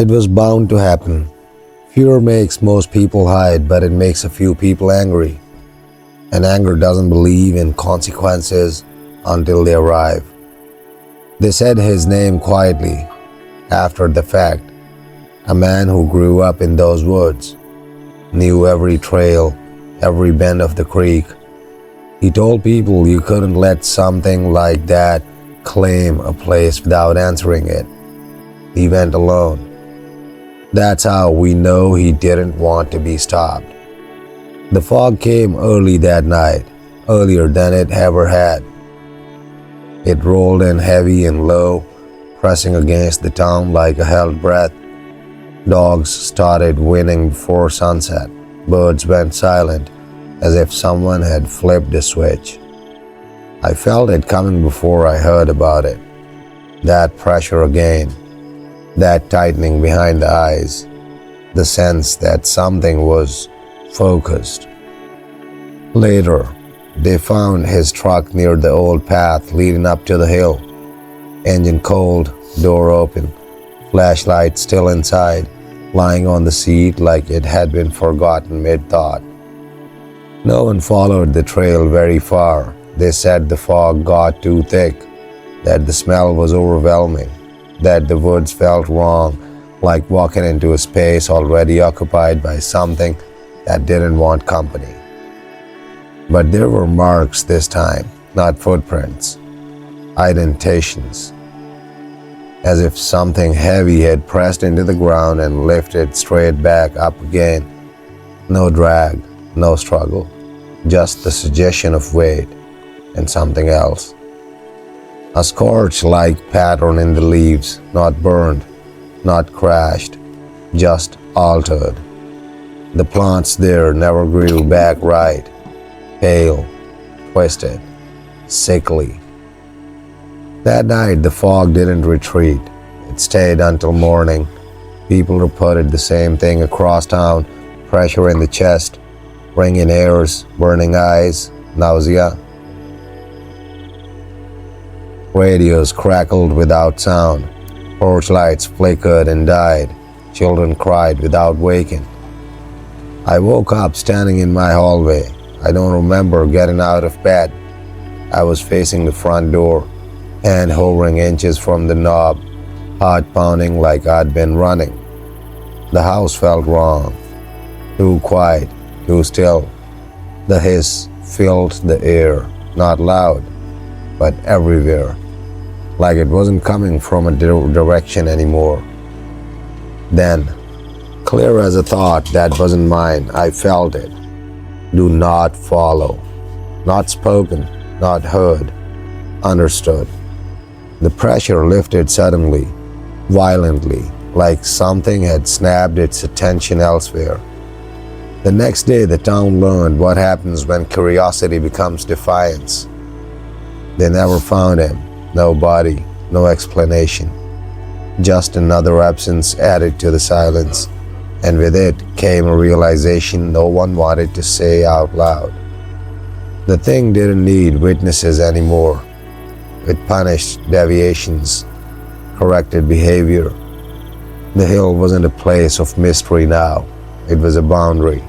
It was bound to happen. Fear makes most people hide, but it makes a few people angry. And anger doesn't believe in consequences until they arrive. They said his name quietly, after the fact. A man who grew up in those woods, knew every trail, every bend of the creek. He told people you couldn't let something like that claim a place without answering it. He went alone. That's how we know he didn't want to be stopped. The fog came early that night, earlier than it ever had. It rolled in heavy and low, pressing against the town like a held breath. Dogs started whinnying before sunset. Birds went silent, as if someone had flipped a switch. I felt it coming before I heard about it. That pressure again, that tightening behind the eyes, the sense that something was focused. Later, they found his truck near the old path leading up to the hill. Engine cold, door open, flashlight still inside, lying on the seat like it had been forgotten mid-thought. No one followed the trail very far. They said the fog got too thick, that the smell was overwhelming, that the woods felt wrong, like walking into a space already occupied by something that didn't want company. But there were marks this time, not footprints, indentations, as if something heavy had pressed into the ground and lifted straight back up again. No drag, no struggle, just the suggestion of weight and something else. A scorch-like pattern in the leaves, not burned, not crashed, just altered. The plants there never grew back right, pale, twisted, sickly. That night the fog didn't retreat. It stayed until morning. People reported the same thing across town: pressure in the chest, ringing ears, burning eyes, nausea. Radios crackled without sound. Porch lights flickered and died. Children cried without waking. I woke up standing in my hallway. I don't remember getting out of bed. I was facing the front door, hand hovering inches from the knob, heart pounding like I'd been running. The house felt wrong. Too quiet, too still. The hiss filled the air, not loud, but everywhere, like it wasn't coming from a direction anymore. Then, clear as a thought that wasn't mine, I felt it. Do not follow. Not spoken, not heard, understood. The pressure lifted suddenly, violently, like something had snapped its attention elsewhere. The next day, the town learned what happens when curiosity becomes defiance. They never found him. No body, no explanation. Just another absence added to the silence, and with it came a realization no one wanted to say out loud. The thing didn't need witnesses anymore. It punished deviations, corrected behavior. The hill wasn't a place of mystery now. It was a boundary,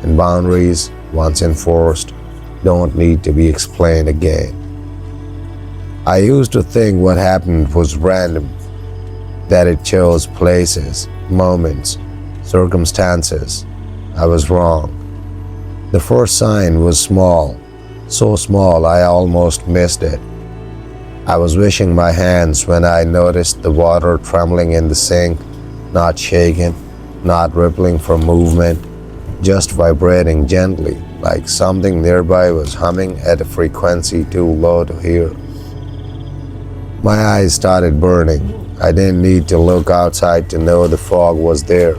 and boundaries, once enforced, don't need to be explained again. I used to think what happened was random, that it chose places, moments, circumstances. I was wrong. The first sign was small, so small I almost missed it. I was washing my hands when I noticed the water trembling in the sink, not shaking, not rippling from movement, just vibrating gently, like something nearby was humming at a frequency too low to hear. My eyes started burning. I didn't need to look outside to know the fog was there.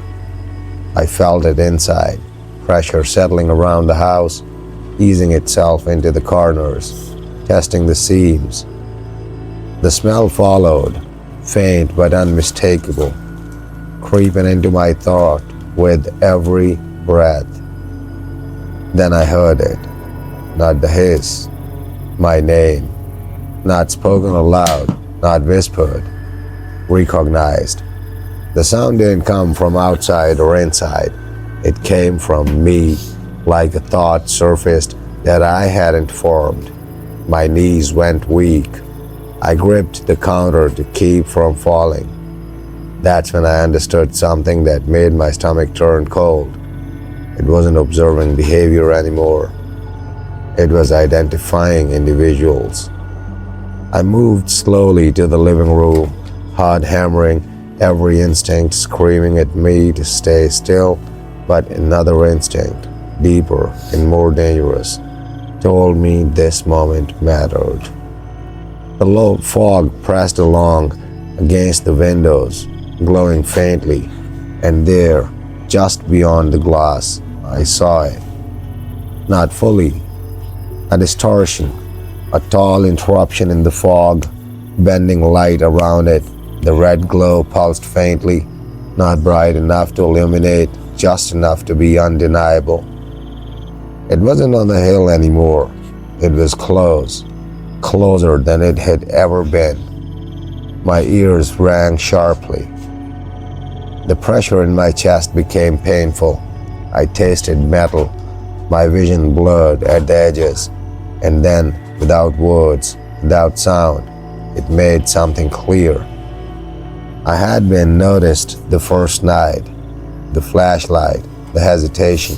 I felt it inside, pressure settling around the house, easing itself into the corners, testing the seams. The smell followed, faint but unmistakable, creeping into my thought with every breath. Then I heard it, not the hiss, my name, not spoken aloud, not whispered, recognized. The sound didn't come from outside or inside. It came from me, like a thought surfaced that I hadn't formed. My knees went weak. I gripped the counter to keep from falling. That's when I understood something that made my stomach turn cold. It wasn't observing behavior anymore. It was identifying individuals. I moved slowly to the living room, heart hammering, every instinct screaming at me to stay still, but another instinct, deeper and more dangerous, told me this moment mattered. The low fog pressed along against the windows, glowing faintly, and there, just beyond the glass, I saw it. Not fully. A distortion, a tall interruption in the fog, bending light around it. The red glow pulsed faintly, not bright enough to illuminate, just enough to be undeniable. It wasn't on the hill anymore. It was close, closer than it had ever been. My ears rang sharply. The pressure in my chest became painful. I tasted metal, my vision blurred at the edges, and then, without words, without sound, it made something clear. I had been noticed the first night, the flashlight, the hesitation,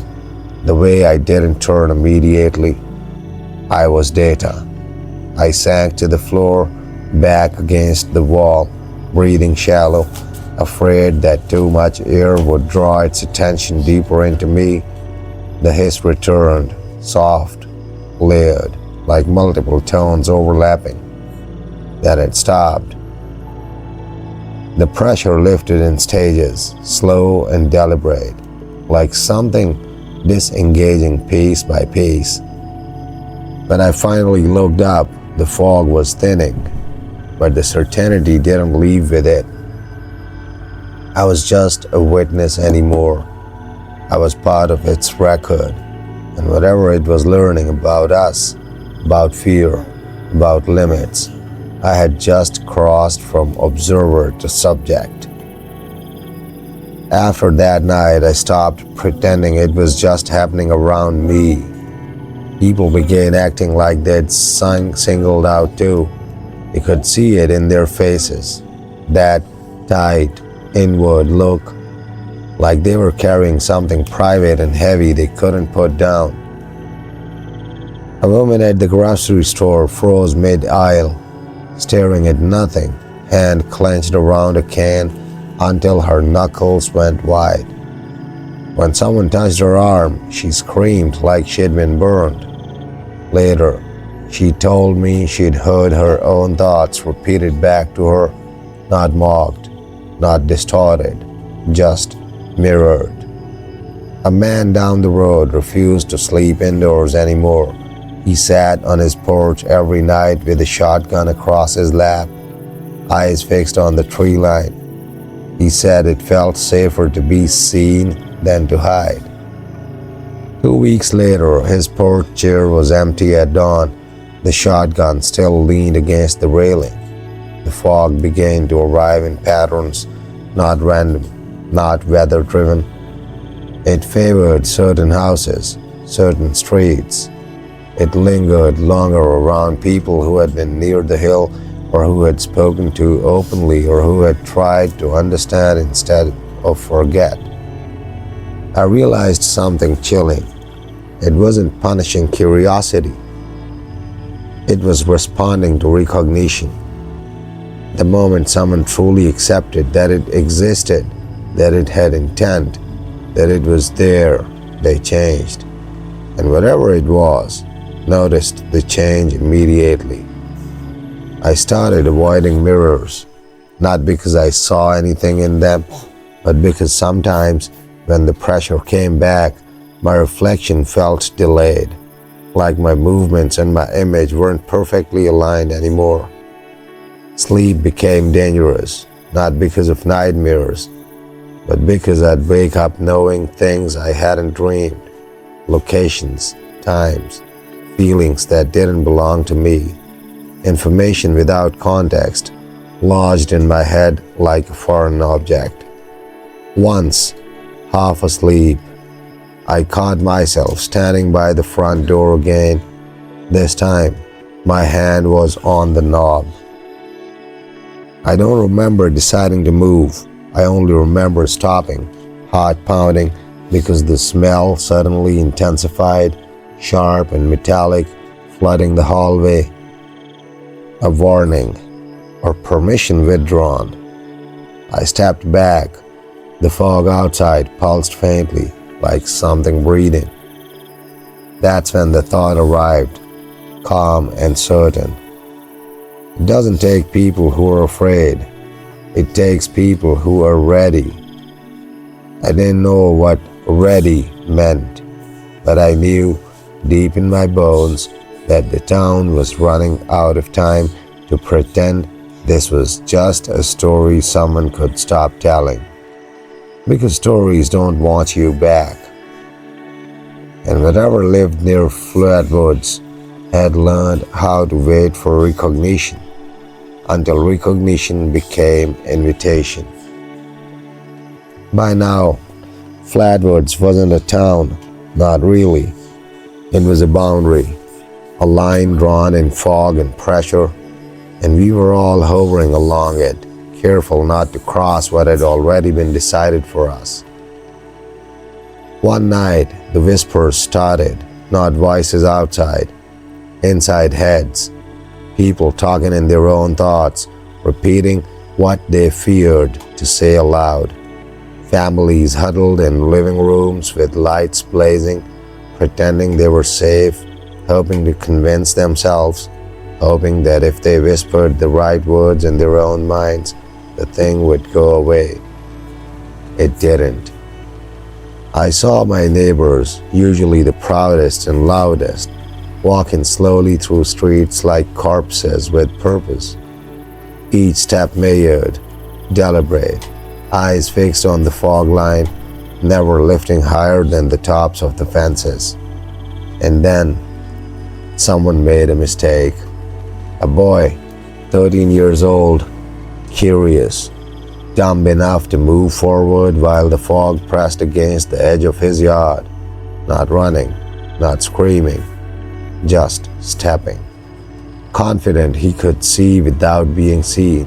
the way I didn't turn immediately. I was data. I sank to the floor, back against the wall, breathing shallow, afraid that too much air would draw its attention deeper into me. The hiss returned, soft, layered, like multiple tones overlapping. Then it stopped. The pressure lifted in stages, slow and deliberate, like something disengaging piece by piece. When I finally looked up, the fog was thinning, but the certainty didn't leave with it. I was just a witness anymore. I was part of its record, and whatever it was learning about us, about fear, about limits, I had just crossed from observer to subject. After that night, I stopped pretending it was just happening around me. People began acting like they'd singled out too. You could see it in their faces, that tight, inward look, like they were carrying something private and heavy they couldn't put down. A woman at the grocery store froze mid-aisle, staring at nothing, hand clenched around a can until her knuckles went wide. When someone touched her arm, she screamed like she'd been burned. Later, she told me she'd heard her own thoughts repeated back to her, not mocked, not distorted, just mirrored. A man down the road refused to sleep indoors anymore. He sat on his porch every night with a shotgun across his lap, eyes fixed on the tree line. He said it felt safer to be seen than to hide. 2 weeks later, his porch chair was empty at dawn. The shotgun still leaned against the railing. The fog began to arrive in patterns, not random, not weather-driven. It favored certain houses, certain streets. It lingered longer around people who had been near the hill, or who had spoken to openly, or who had tried to understand instead of forget. I realized something chilling. It wasn't punishing curiosity. It was responding to recognition. The moment someone truly accepted that it existed, that it had intent, that it was there, they changed. And whatever it was, noticed the change immediately. I started avoiding mirrors, not because I saw anything in them, but because sometimes when the pressure came back, my reflection felt delayed, like my movements and my image weren't perfectly aligned anymore. Sleep became dangerous, not because of nightmares, but because I'd wake up knowing things I hadn't dreamed, locations, times, feelings that didn't belong to me, information without context, lodged in my head like a foreign object. Once, half asleep, I caught myself standing by the front door again. This time, my hand was on the knob. I don't remember deciding to move. I only remember stopping, heart pounding, because the smell suddenly intensified, sharp and metallic, flooding the hallway. A warning, or permission withdrawn. I stepped back. The fog outside pulsed faintly, like something breathing. That's when the thought arrived, calm and certain. It doesn't take people who are afraid. It takes people who are ready. I didn't know what ready meant, but I knew deep in my bones that the town was running out of time to pretend this was just a story someone could stop telling. Because stories don't want you back. And whatever lived near Flatwoods had learned how to wait for recognition until recognition became invitation. By now, Flatwoods wasn't a town, not really. It was a boundary, a line drawn in fog and pressure, and we were all hovering along it, careful not to cross what had already been decided for us. One night, the whispers started, not voices outside, inside heads, people talking in their own thoughts, repeating what they feared to say aloud. Families huddled in living rooms with lights blazing, pretending they were safe, hoping to convince themselves, hoping that if they whispered the right words in their own minds, the thing would go away. It didn't. I saw my neighbors, usually the proudest and loudest, walking slowly through streets like corpses with purpose. Each step measured, deliberate, eyes fixed on the fog line, never lifting higher than the tops of the fences. And then, someone made a mistake. A boy, 13 years old, curious, dumb enough to move forward while the fog pressed against the edge of his yard, not running, not screaming, just stepping, confident he could see without being seen.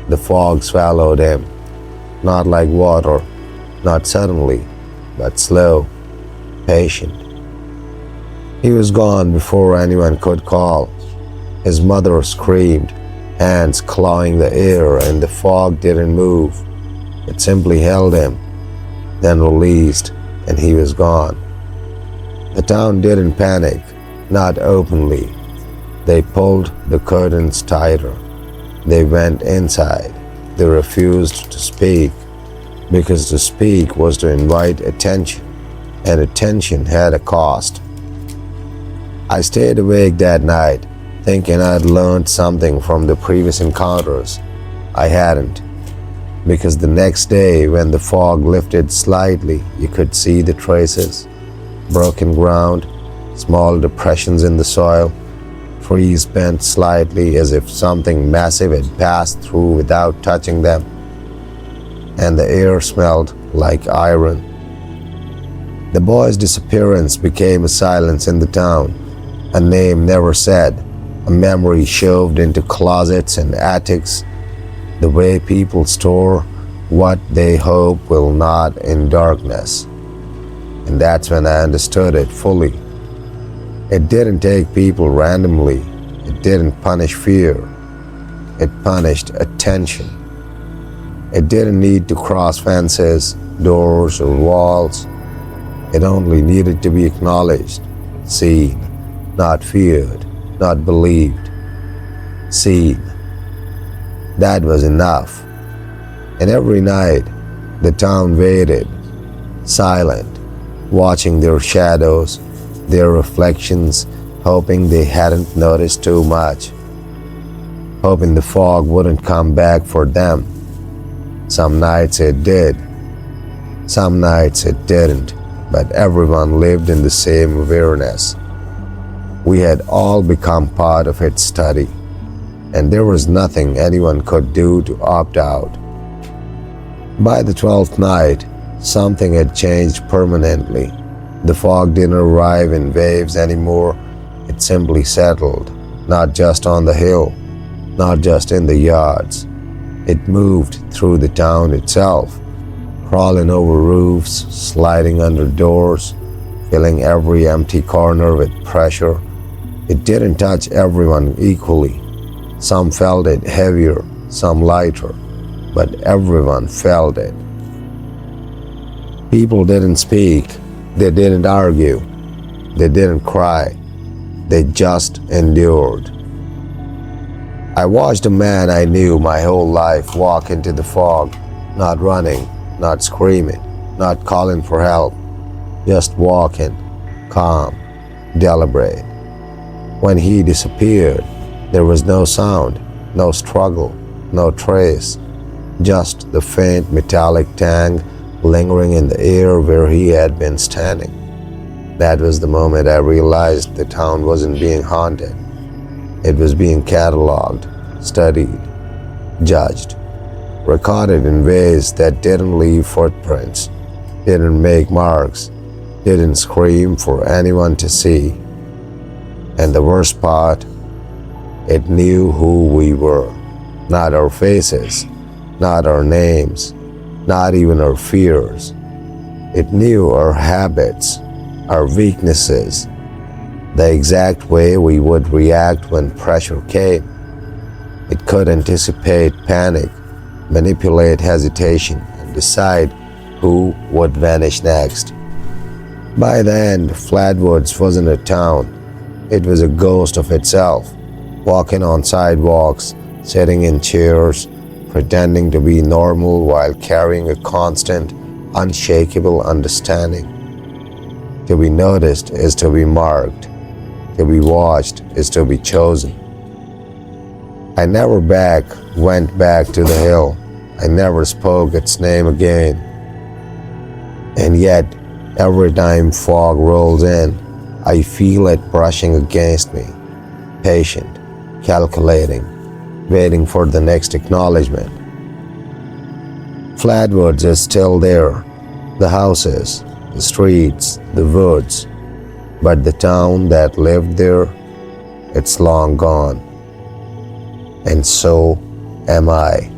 The fog swallowed him, not like water, not suddenly, but slow, patient. He was gone before anyone could call. His mother screamed, hands clawing the air, and the fog didn't move. It simply held him, then released, and he was gone. The town didn't panic, not openly. They pulled the curtains tighter. They went inside. They refused to speak, because to speak was to invite attention, and attention had a cost. I stayed awake that night, thinking I'd learned something from the previous encounters. I hadn't, because the next day when the fog lifted slightly, you could see the traces, broken ground, small depressions in the soil, trees bent slightly as if something massive had passed through without touching them, and the air smelled like iron. The boy's disappearance became a silence in the town, a name never said, a memory shoved into closets and attics, the way people store what they hope will not in darkness. And that's when I understood it fully. It didn't take people randomly. It didn't punish fear. It punished attention. It didn't need to cross fences, doors, or walls. It only needed to be acknowledged, seen, not feared, not believed, seen. That was enough. And every night, the town waited, silent, watching their shadows, their reflections, hoping they hadn't noticed too much, hoping the fog wouldn't come back for them. Some nights it did, some nights it didn't, but everyone lived in the same awareness. We had all become part of its study, and there was nothing anyone could do to opt out. By the 12th night, something had changed permanently. The fog didn't arrive in waves anymore. It simply settled, not just on the hill, not just in the yards. It moved through the town itself, crawling over roofs, sliding under doors, filling every empty corner with pressure. It didn't touch everyone equally. Some felt it heavier, some lighter, but everyone felt it. People didn't speak, they didn't argue, they didn't cry, they just endured. I watched a man I knew my whole life walk into the fog, not running, not screaming, not calling for help, just walking, calm, deliberate. When he disappeared, there was no sound, no struggle, no trace, just the faint metallic tang lingering in the air where he had been standing. That was the moment I realized the town wasn't being haunted. It was being catalogued, studied, judged, recorded in ways that didn't leave footprints, didn't make marks, didn't scream for anyone to see. And the worst part, it knew who we were, not our faces, not our names, not even our fears. It knew our habits, our weaknesses, the exact way we would react when pressure came. It could anticipate panic, manipulate hesitation, and decide who would vanish next. By the end, Flatwoods wasn't a town. It was a ghost of itself, walking on sidewalks, sitting in chairs, pretending to be normal while carrying a constant, unshakable understanding. To be noticed is to be marked. To be watched is to be chosen. I never went back to the hill. I never spoke its name again. And yet, every time fog rolls in, I feel it brushing against me, patient, calculating, waiting for the next acknowledgement. Flatwoods is still there, the houses, the streets, the woods, but the town that lived there, it's long gone. And so am I.